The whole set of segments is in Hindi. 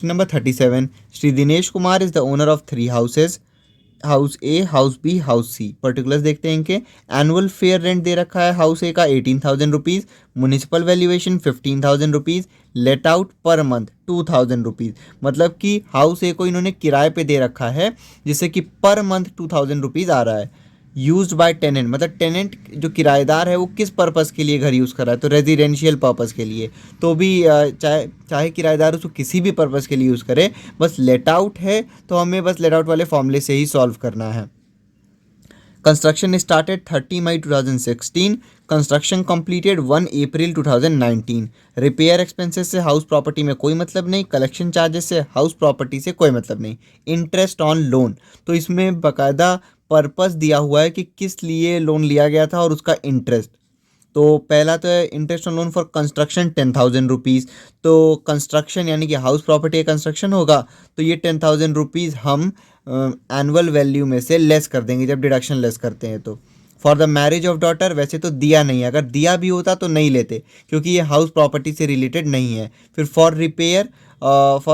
Number 37. Sri Dinesh Kumar is the owner of three houses. House A, house B, house C. Particulars देखते हैं इनके। एनुअल फेयर रेंट दे रखा है हाउस ए का 18,000 rupees, municipal valuation 15,000 rupees, let out per month 2,000 rupees. मतलब कि हाउस ए को इन्होंने किराए पे दे रखा है जिससे कि पर मंथ 2,000 रुपीज़ आ रहा है। यूज्ड बाय टेनेंट, मतलब टेनेंट जो किराएदार है वो किस पर्पज़ के लिए घर यूज़ कर रहा है, तो रेजिडेंशियल पर्पज़ के लिए। तो भी चाहे चाहे किराएदार उसको किसी भी पर्पज़ के लिए यूज़ करे, बस लेट आउट है तो हमें बस लेट आउट वाले फॉर्मूले से ही सॉल्व करना है। कंस्ट्रक्शन स्टार्टेड 30 मई 2016, कंस्ट्रक्शन कंप्लीटेड 1 अप्रैल 2019। रिपेयर एक्सपेंसेस से हाउस प्रॉपर्टी में कोई मतलब नहीं, कलेक्शन चार्जेस से हाउस प्रॉपर्टी से कोई मतलब नहीं। इंटरेस्ट ऑन लोन, तो इसमें बाकायदा पर्पस दिया हुआ है कि किस लिए लोन लिया गया था और उसका इंटरेस्ट। तो पहला तो है interest on loan for construction 10,000 rupees. तो कंस्ट्रक्शन यानी कि हाउस प्रॉपर्टी का कंस्ट्रक्शन होगा तो ये 10,000 रुपीज़ हम एनुअल वैल्यू में से लेस कर देंगे जब डिडक्शन लेस करते हैं तो। For the marriage of daughter, वैसे तो दिया नहीं है, अगर दिया भी होता तो नहीं लेते क्योंकि ये हाउस प्रॉपर्टी से रिलेटेड नहीं है। फिर फॉर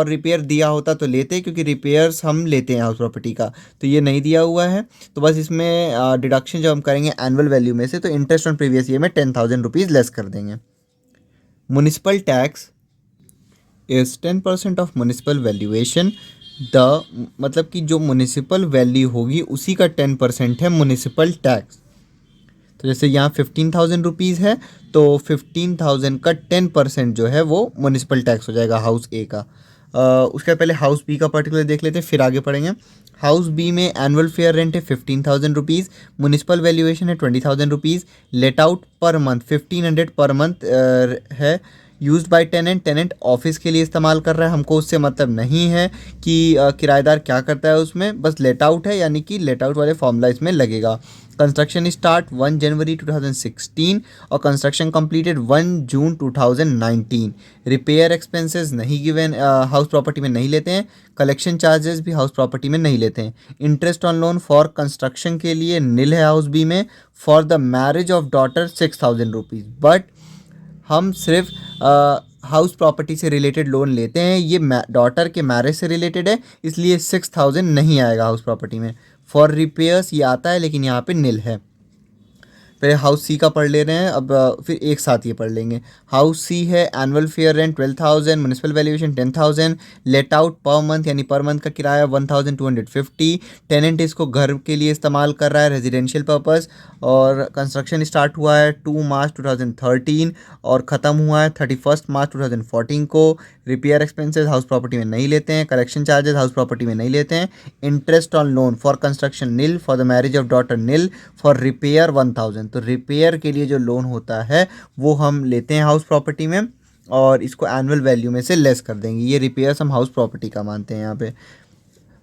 रिपेयर दिया होता तो लेते क्योंकि रिपेयर्स हम लेते हैं हाउस प्रॉपर्टी का, तो ये नहीं दिया हुआ है। तो बस इसमें डिडक्शन जब हम करेंगे एनुअल वैल्यू में से तो इंटरेस्ट ऑन प्रीवियस ईयर में 10,000 रुपीज़ लेस कर देंगे। Municipal tax is 10% of municipal valuation. मतलब कि जो म्यूनिसिपल वैल्यू होगी उसी का 10% है म्यूनिसिपल टैक्स। तो जैसे यहाँ 15,000 रुपीज़ है तो 15,000 का 10% जो है वो म्यूनिसिपल टैक्स हो जाएगा हाउस ए का। उसके पहले हाउस बी का पर्टिकुलर देख लेते हैं फिर आगे पढ़ेंगे। हाउस बी में एनुअल फेयर रेंट है 15,000 रुपीज़, म्यूनिसिपल वैल्यूएशन है 20,000 rupees, let out per month 1,500 per month है। Used by tenant, tenant office के लिए इस्तेमाल कर रहा है, हमको उससे मतलब नहीं है कि किराएदार क्या करता है उसमें, बस लेट आउट है यानी कि लेट आउट वाले फॉर्मूला इसमें लगेगा। कंस्ट्रक्शन स्टार्ट 1 जनवरी 2016 और कंस्ट्रक्शन कंप्लीटेड 1 जून 2019। रिपेयर एक्सपेंसेस नहीं गिवन, हाउस प्रॉपर्टी में नहीं लेते हैं। कलेक्शन चार्जेस भी हाउस प्रॉपर्टी में नहीं लेते हैं। Interest on loan for construction के लिए नील है हाउस बी में। For the marriage of daughter 6,000 rupees, but हम सिर्फ हाउस प्रॉपर्टी से रिलेटेड लोन लेते हैं, ये डॉटर के मैरिज से रिलेटेड है इसलिए 6,000 नहीं आएगा हाउस प्रॉपर्टी में। फॉर रिपेयर्स ये आता है लेकिन यहाँ पे नील है। पहले हाउस सी का पढ़ ले रहे हैं, अब फिर एक साथ ये पढ़ लेंगे। हाउस सी है annual fair rent 12,000, municipal valuation 10,000, late out per month यानी पर मंथ का किराया 1,250। टेनेंट इसको घर के लिए इस्तेमाल कर रहा है रेजिडेंशियल पर्पस। और कंस्ट्रक्शन स्टार्ट हुआ है 2 मार्च 2013 और ख़त्म हुआ है 31 मार्च 2014 को। रिपेयर एक्सपेंसेस हाउस प्रॉपर्टी में नहीं लेते हैं, कलेक्शन चार्जेस हाउस प्रॉपर्टी में नहीं लेते हैं। Interest on loan for construction nil, for the marriage of daughter nil, for repair 1,000। तो रिपेयर के लिए जो लोन होता है वो हम लेते हैं हाउस प्रॉपर्टी में और इसको एनुअल वैल्यू में से लेस कर देंगे। ये रिपेयर्स हम हाउस प्रॉपर्टी का मानते हैं यहाँ पे।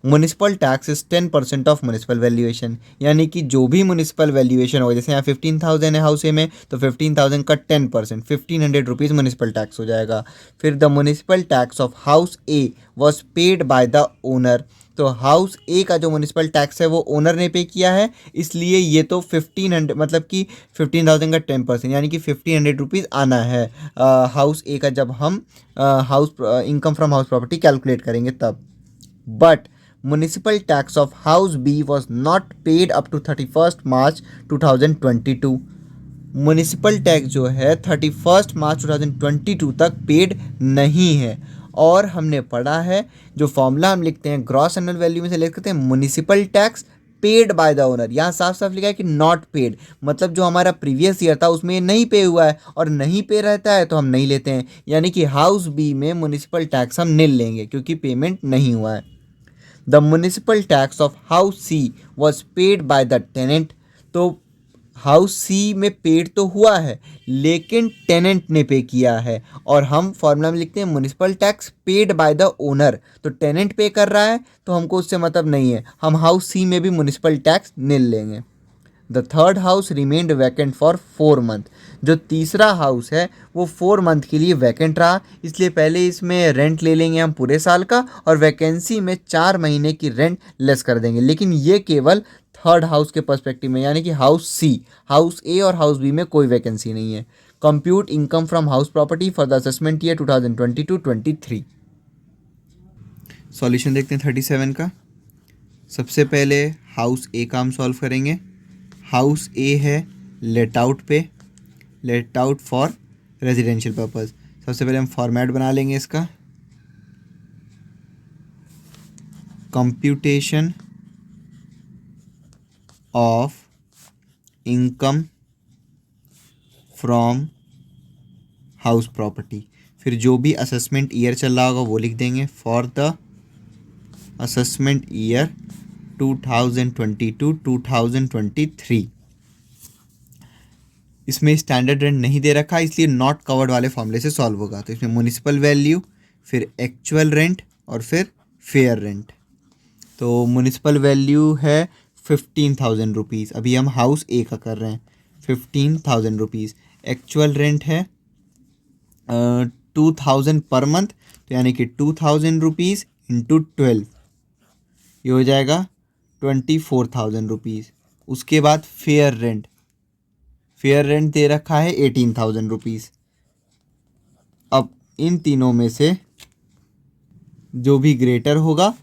Municipal tax is 10% of municipal valuation, यानी कि जो भी म्यूनिसिपल वैल्यूएशन होगा, जैसे यहाँ 15,000 है हाउस ए में तो 15,000 का 10% 1,500 रुपीज़ म्यूनिसिपल टैक्स हो जाएगा। फिर the municipal tax of house A was paid by the owner. तो हाउस ए का जो म्यूनिसिपल टैक्स है वो ओनर ने पे किया है, इसलिए ये तो 1,500 मतलब कि 15,000 का 10% यानी कि 1,500 रुपीज़ आना है हाउस ए का, जब हम house income from house property calculate करेंगे तब। But municipal tax of house B was not paid up to 31st March 2022। Municipal tax जो है 31 मार्च 2022 तक पेड नहीं है। और हमने पढ़ा है जो फॉर्मूला हम लिखते हैं ग्रॉस एनुअल वैल्यू में से ले सकते हैं municipal tax paid by the owner, यहाँ साफ साफ लिखा है कि नॉट पेड, मतलब जो हमारा प्रीवियस ईयर था उसमें ये नहीं पे हुआ है और नहीं पे रहता है तो हम नहीं लेते हैं, यानी कि हाउस बी में म्यूनिसिपल टैक्स हम नील लेंगे क्योंकि पेमेंट नहीं हुआ है। The municipal tax of house C was paid by the tenant. तो हाउस सी में पेड तो हुआ है लेकिन टेनेंट ने पे किया है और हम फॉर्मूला में लिखते हैं municipal tax paid by the owner. तो टेनेंट पे कर रहा है तो हमको उससे मतलब नहीं है, हम हाउस सी में भी म्यूनिसिपल टैक्स नील लेंगे। The third house remained vacant for 4 month. जो तीसरा हाउस है वो 4 मंथ के लिए वैकेंट रहा, इसलिए पहले इसमें रेंट ले लेंगे हम पूरे साल का और वैकेंसी में 4 महीने की रेंट लेस कर देंगे। लेकिन ये केवल थर्ड हाउस के पर्सपेक्टिव में, यानी कि हाउस सी, हाउस ए और हाउस बी में कोई वैकेंसी नहीं है। Compute income from house property for the assessment year 2022-23। Solution देखते हैं 37 का। सबसे पहले हाउस ए का हम सॉल्व करेंगे। हाउस ए है लेट आउट पे, let out for residential purpose. सबसे पहले हम फॉर्मेट बना लेंगे इसका, computation of income from house property. फिर जो भी असेसमेंट ईयर चल रहा होगा वो लिख देंगे, फॉर द असेसमेंट ईयर 2022-2023। इसमें स्टैंडर्ड रेंट नहीं दे रखा इसलिए नॉट कवर्ड वाले फॉर्मूले से सॉल्व होगा। तो इसमें म्युनिसिपल वैल्यू, फिर एक्चुअल रेंट और फिर फेयर रेंट। तो म्युनिसिपल वैल्यू है 15,000 रुपीज़, अभी हम हाउस ए का कर रहे हैं, 15,000 रुपीज़। एक्चुअल रेंट है 2,000 पर मंथ, तो यानी कि 2,000 रुपीज़ इंटू 12, ये हो जाएगा 24,000 रुपीज़। उसके बाद फेयर रेंट, फेयर रेंट दे रखा है 18,000 रुपीज़। अब इन तीनों में से जो भी ग्रेटर होगा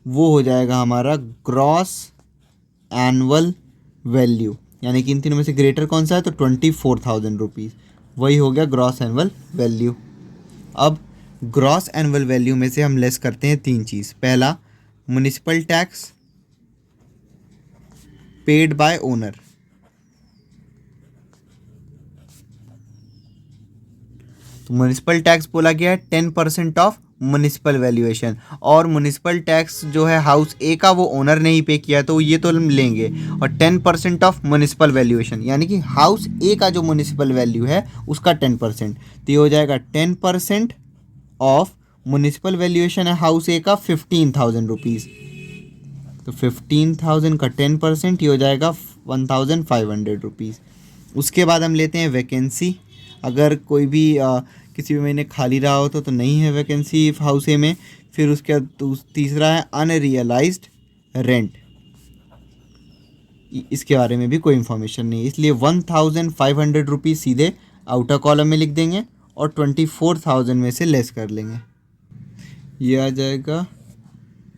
वो हो जाएगा हमारा ग्रॉस एनुअल वैल्यू, यानी कि इन तीनों में से ग्रेटर कौन सा है, तो 24,000 रुपीज़, वही हो गया ग्रॉस एनुअल वैल्यू। अब ग्रॉस एनुअल वैल्यू में से हम लेस करते हैं तीन चीज़। पहला, municipal tax paid by owner, तो म्युनिसिपल टैक्स बोला गया है 10% ऑफ म्युनिसिपल वैल्यूएशन, और म्युनिसिपल टैक्स जो है हाउस ए का वो ओनर ने ही पे किया, तो ये तो हम लेंगे। और 10% ऑफ म्युनिसिपल वैल्यूएशन, यानी कि हाउस ए का जो म्युनिसिपल वैल्यू है उसका 10%, तो ये हो जाएगा 10% ऑफ म्युनिसिपल वैल्यूएशन है हाउस ए का 15,000 रुपीज़, तो 15,000 का 10% ये हो जाएगा 1,500 रुपीज़। उसके बाद हम लेते हैं वैकेंसी। अगर कोई भी किसी भी महीने खाली रहा हो तो नहीं है वैकेंसी हाउस ए में। फिर उसके बाद तीसरा है अनरियलाइज्ड रेंट, इसके बारे में भी कोई इन्फॉर्मेशन नहीं है, इसलिए 1,500 रुपीज़ सीधे आउटर कॉलम में लिख देंगे और 24,000 में से लेस कर लेंगे, ये आ जाएगा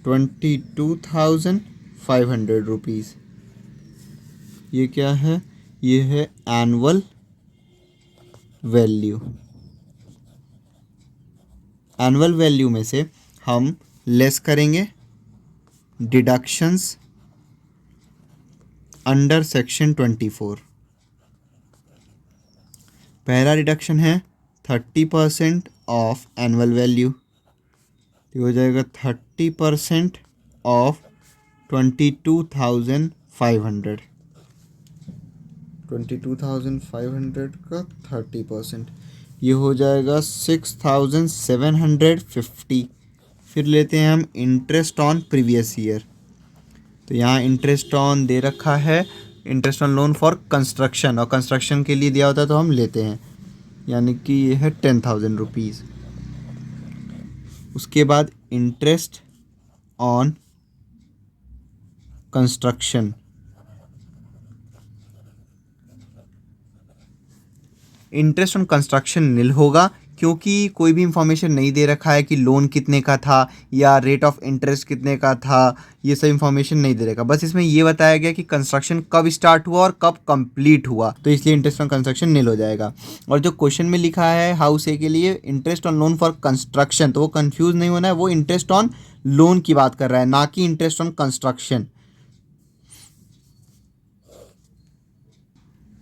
22,500 रुपीज़। ये क्या है, ये है एनुअल वैल्यू। एनुअल वैल्यू में से हम लेस करेंगे डिडक्शंस अंडर सेक्शन 24। पहला डिडक्शन है 30% ऑफ एनुअल वैल्यू, तो हो जाएगा 30% ऑफ 22,500, 22,500 का 30%, ये हो जाएगा 6,750। फिर लेते हैं हम इंटरेस्ट ऑन प्रीवियस ईयर, तो यहाँ इंटरेस्ट ऑन दे रखा है interest on loan for construction, और कंस्ट्रक्शन के लिए दिया होता है तो हम लेते हैं, यानी कि ये है 10,000 रुपीज़। उसके बाद interest on construction, interest on construction nil होगा क्योंकि कोई भी इंफॉर्मेशन नहीं दे रखा है कि लोन कितने का था या रेट ऑफ इंटरेस्ट कितने का था, ये सब इंफॉर्मेशन नहीं दे रखा। बस इसमें ये बताया गया कि कंस्ट्रक्शन कब स्टार्ट हुआ और कब कंप्लीट हुआ, तो इसलिए इंटरेस्ट ऑन कंस्ट्रक्शन निल हो जाएगा। और जो क्वेश्चन में लिखा है हाउस ए के लिए interest on loan for construction, तो वो कंफ्यूज नहीं होना है, वो इंटरेस्ट ऑन लोन की बात कर रहा है, ना कि interest on construction.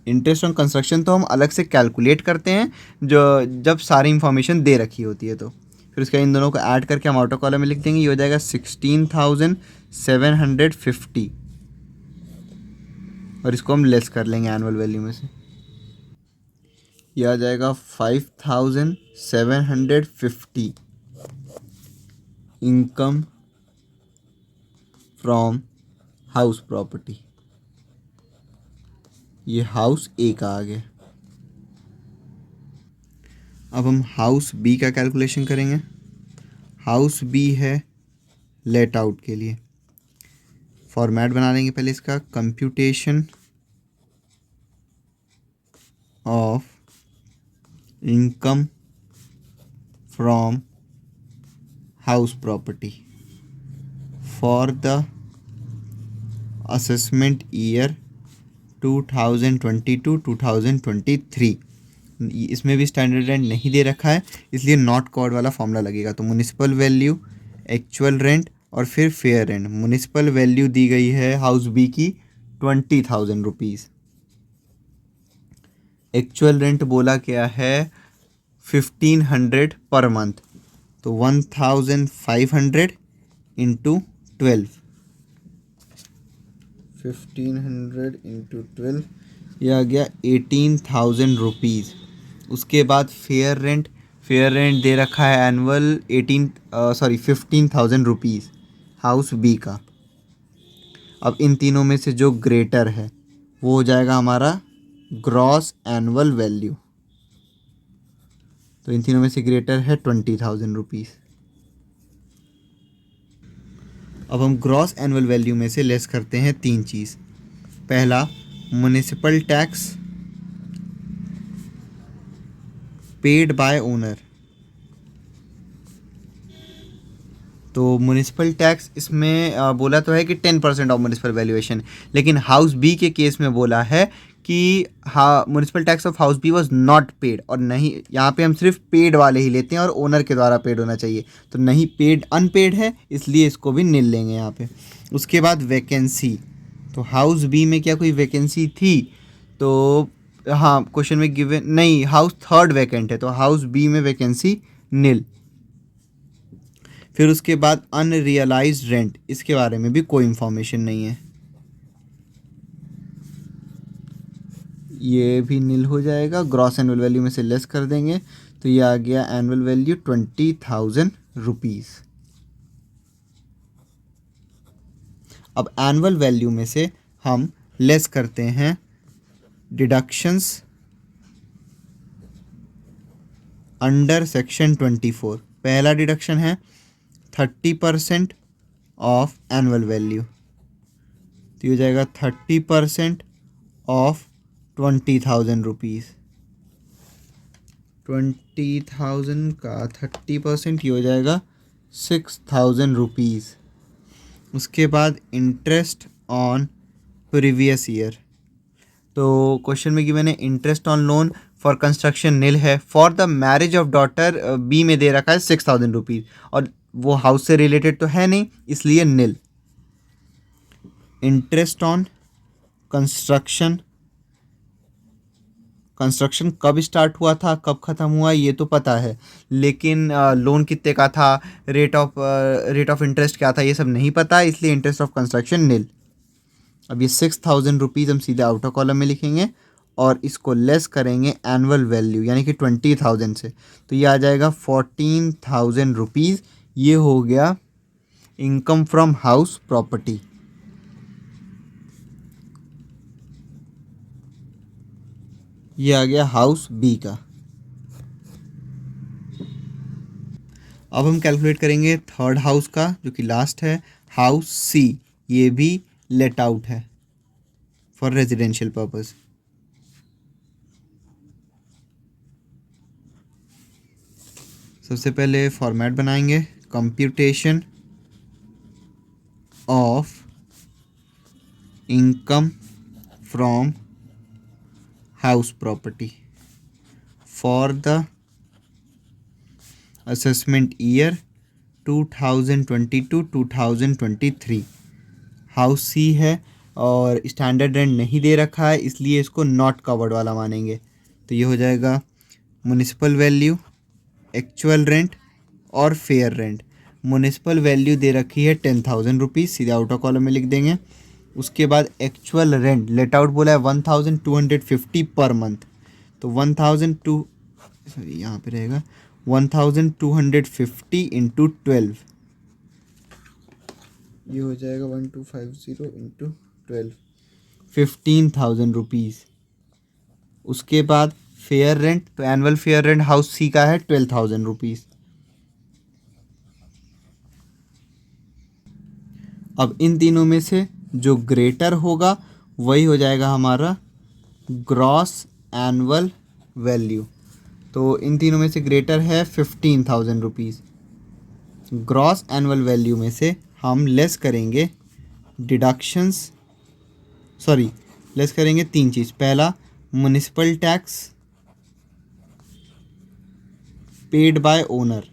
Interest on construction तो हम अलग से कैलकुलेट करते हैं जो जब सारी इंफॉर्मेशन दे रखी होती है, तो फिर उसके इन दोनों को ऐड करके हम आउटर कॉलम में लिख देंगे, ये हो जाएगा 16,750, और इसको हम लेस कर लेंगे एनुअल वैल्यू में से, ये आ जाएगा 5,750 इनकम फ्रॉम हाउस प्रॉपर्टी। ये हाउस ए का आ गया। अब हम हाउस बी का कैलकुलेशन करेंगे। हाउस बी है लेट आउट के लिए, फॉर्मेट बना लेंगे पहले इसका, computation of income from house property. For the assessment year 2022-2023। इसमें भी स्टैंडर्ड रेंट नहीं दे रखा है, इसलिए नॉट कवर्ड वाला फॉर्मूला लगेगा। तो म्युनिसिपल वैल्यू, एक्चुअल रेंट और फिर फेयर रेंट। म्युनिसिपल वैल्यू दी गई है हाउस बी की 20,000 रुपीज़। एक्चुअल रेंट बोला क्या है 1500 पर मंथ, तो 1500 इंटू 12, 1500 इंटू 12, यह आ गया 18,000 रुपीज़। उसके बाद फेयर रेंट, फेयर रेंट दे रखा है एनुअल 15,000 रुपीज़ हाउस बी का। अब इन तीनों में से जो ग्रेटर है वो हो जाएगा हमारा ग्रॉस एनुअल वैल्यू। तो इन तीनों में से ग्रेटर है 20,000 रुपीज़। अब हम ग्रॉस एनुअल वैल्यू में से लेस करते हैं तीन चीज़। पहला, municipal tax paid by owner. तो म्युनिसिपल टैक्स इसमें बोला तो है कि 10% ऑफ म्युनिसिपल वैल्यूएशन, लेकिन हाउस बी के केस में बोला है कि हाँ municipal tax of house B was not paid, और नहीं, यहाँ पे हम सिर्फ पेड वाले ही लेते हैं और ओनर के द्वारा पेड होना चाहिए, तो नहीं पेड अनपेड है, इसलिए इसको भी नील लेंगे यहाँ पे। उसके बाद वैकेंसी, तो हाउस बी में क्या कोई वैकेंसी थी? तो हाँ क्वेश्चन में गिवन नहीं, हाउस थर्ड वैकेंट है, तो हाउस बी में वैकेंसी नील। फिर उसके बाद अनरियलाइज्ड रेंट, इसके बारे में भी कोई इंफॉर्मेशन नहीं है, ये भी नील हो जाएगा। ग्रॉस एनुअल वैल्यू में से लेस कर देंगे तो ये आ गया एनुअल वैल्यू 20,000 रुपीज़। अब एनुअल वैल्यू में से हम लेस करते हैं डिडक्शंस अंडर सेक्शन 24। पहला डिडक्शन है 30% ऑफ एनुअल वैल्यू, तो ये हो जाएगा 30% ऑफ 20,000 रुपीज़। 20,000 का 30% ये हो जाएगा 6,000 रुपीज़। उसके बाद इंटरेस्ट ऑन प्रीवियस ईयर, तो क्वेश्चन में गिवन है interest on loan for construction nil है, for the marriage of daughter B में दे रखा है 6,000 रुपीज़, और वो हाउस से रिलेटेड तो है नहीं, इसलिए नील। इंटरेस्ट ऑन कंस्ट्रक्शन, कंस्ट्रक्शन कब स्टार्ट हुआ था कब ख़त्म हुआ ये तो पता है, लेकिन लोन कितने का था, रेट ऑफ इंटरेस्ट क्या था, ये सब नहीं पता, इसलिए इंटरेस्ट ऑफ कंस्ट्रक्शन नील। अब ये 6,000 रुपीज़ हम सीधे आउटर कॉलम में लिखेंगे और इसको लेस करेंगे एनुअल वैल्यू यानी कि 20,000 से, तो ये आ जाएगा 14,000 रुपीज़। ये हो गया इनकम फ्रॉम हाउस प्रॉपर्टी। ये आ गया हाउस बी का। अब हम कैलकुलेट करेंगे थर्ड हाउस का जो कि लास्ट है, हाउस सी। ये भी लेट आउट है फॉर रेजिडेंशियल पर्पस। सबसे पहले फॉर्मेट बनाएंगे, computation of income from house property for the assessment year 2022-2023। House C है और स्टैंडर्ड रेंट नहीं दे रखा है, इसलिए इसको नॉट कवर्ड वाला मानेंगे। तो ये हो जाएगा म्युनिसिपल वैल्यू, एक्चुअल रेंट और फेयर रेंट। म्युनिसिपल वैल्यू दे रखी है 10,000 रुपीज़, सीधे आउटर कॉलम में लिख देंगे। उसके बाद एक्चुअल रेंट लेट आउट बोला है 1,250 पर मंथ, तो 1,002 सॉरी यहाँ पे रहेगा 1,250 इंटू 12, ये हो जाएगा 1,250 इंटू 12, 15,000 रुपीज़। उसके बाद फेयर रेंट, तो annual fair rent house C का है 12,000 रुपीज़। अब इन तीनों में से जो ग्रेटर होगा वही हो जाएगा हमारा ग्रॉस एनुअल वैल्यू। तो इन तीनों में से ग्रेटर है 15,000 रुपीज़। ग्रॉस एनुअल वैल्यू में से हम लेस करेंगे डिडक्शंस, सॉरी लेस करेंगे 3 चीज़। पहला municipal tax paid by owner,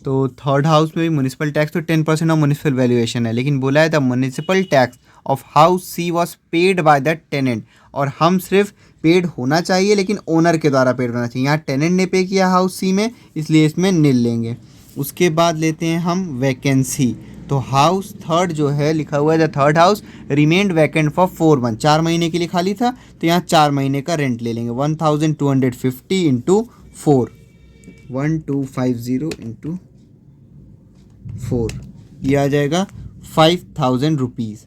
तो थर्ड हाउस में भी म्युनिसिपल टैक्स तो 10% ऑफ म्युनिसिपल वैल्यूएशन है, लेकिन बोला है the municipal tax of house C was paid by the tenant, और हम सिर्फ पेड होना चाहिए लेकिन ओनर के द्वारा पेड होना चाहिए। यहाँ टेनेंट ने पे किया हाउस सी में, इसलिए इसमें नील लेंगे। उसके बाद लेते हैं हम वैकेंसी, तो हाउस थर्ड जो है लिखा हुआ है the third house remained vacant for 4 month, 4 महीने के लिए खाली था, तो यहाँ 4 महीने का रेंट ले लेंगे। 1250 इंटू 4, 1250 इंटू 4, ये आ जाएगा 5000 रुपीज़।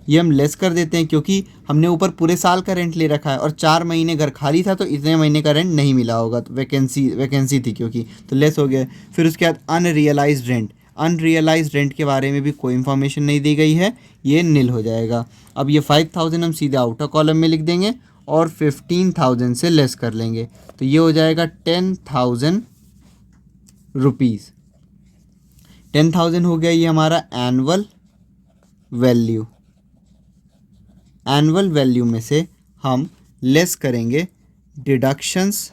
ये हम लेस कर देते हैं क्योंकि हमने ऊपर पूरे साल का रेंट ले रखा है और 4 महीने घर खाली था, तो इतने महीने का रेंट नहीं मिला होगा, तो वैकेंसी थी क्योंकि, तो लेस हो गया। फिर उसके बाद अनरियलाइज्ड रेंट, अनरियलाइज्ड रेंट के बारे में भी कोई इन्फॉर्मेशन नहीं दी गई है, ये नील हो जाएगा। अब ये 5000 हम सीधे आउटर कॉलम में लिख देंगे और 15000 से लेस कर लेंगे, तो ये हो जाएगा 10,000 रुपीज़। 10,000 हो गया ये हमारा एनुअल वैल्यू। एनुअल वैल्यू में से हम लेस करेंगे डिडक्शंस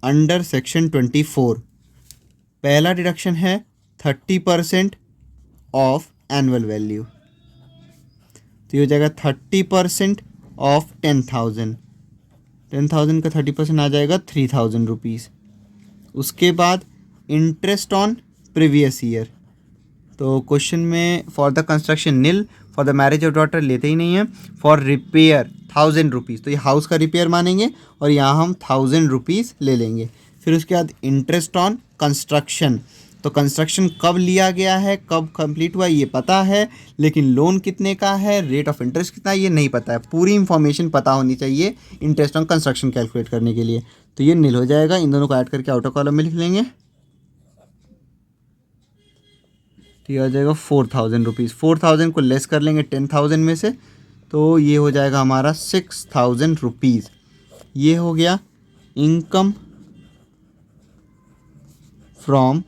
अंडर सेक्शन 24। पहला डिडक्शन है 30% ऑफ एनुअल वैल्यू, तो ये हो जाएगा 30% ऑफ 10,000, 10,000 का 30% आ जाएगा 3,000 रुपीज़। उसके बाद इंटरेस्ट ऑन प्रीवियस ईयर, तो क्वेश्चन में for the construction nil, for the marriage of daughter लेते ही नहीं है, फॉर रिपेयर 1000 रुपीज़, तो ये हाउस का रिपेयर मानेंगे और यहाँ हम 1000 रुपीज़ ले लेंगे। फिर उसके बाद इंटरेस्ट ऑन कंस्ट्रक्शन, तो कंस्ट्रक्शन कब लिया गया है, कब कंप्लीट हुआ ये पता है, लेकिन लोन कितने का है, रेट ऑफ इंटरेस्ट कितना है ये नहीं पता है। पूरी इंफॉर्मेशन पता होनी चाहिए इंटरेस्ट ऑन कंस्ट्रक्शन कैलकुलेट करने के लिए, तो ये नील हो जाएगा। इन दोनों को ऐड करके आउटर कॉलम में लिख लेंगे, तो ये आ जाएगा 4,000 रुपीज़। 4,000 को लेस कर लेंगे 10,000 में से, तो ये हो जाएगा हमारा 6,000 रुपीज़। ये हो गया इनकम फ्रॉम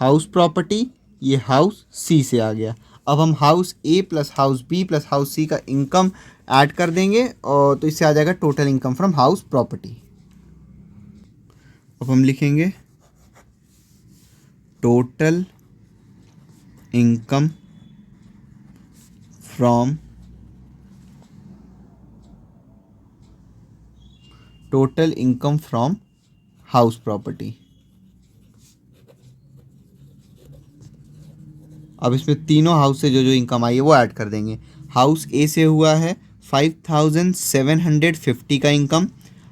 हाउस प्रॉपर्टी, ये हाउस सी से आ गया। अब हम house A plus house B plus house C का इनकम ऐड कर देंगे, और तो इससे आ जाएगा total income from house property. अब हम लिखेंगे total income from house property. अब इसमें तीनों हाउस से जो जो इनकम आई है वो ऐड कर देंगे। हाउस ए से हुआ है 5,750 का इनकम,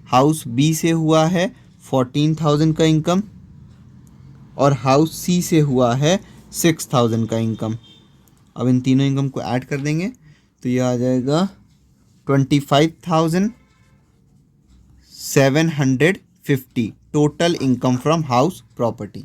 हाउस बी से हुआ है 14,000 का इनकम, और हाउस सी से हुआ है 6,000 का इनकम। अब इन तीनों इनकम को ऐड कर देंगे, तो ये आ जाएगा 25,750 total income from house property.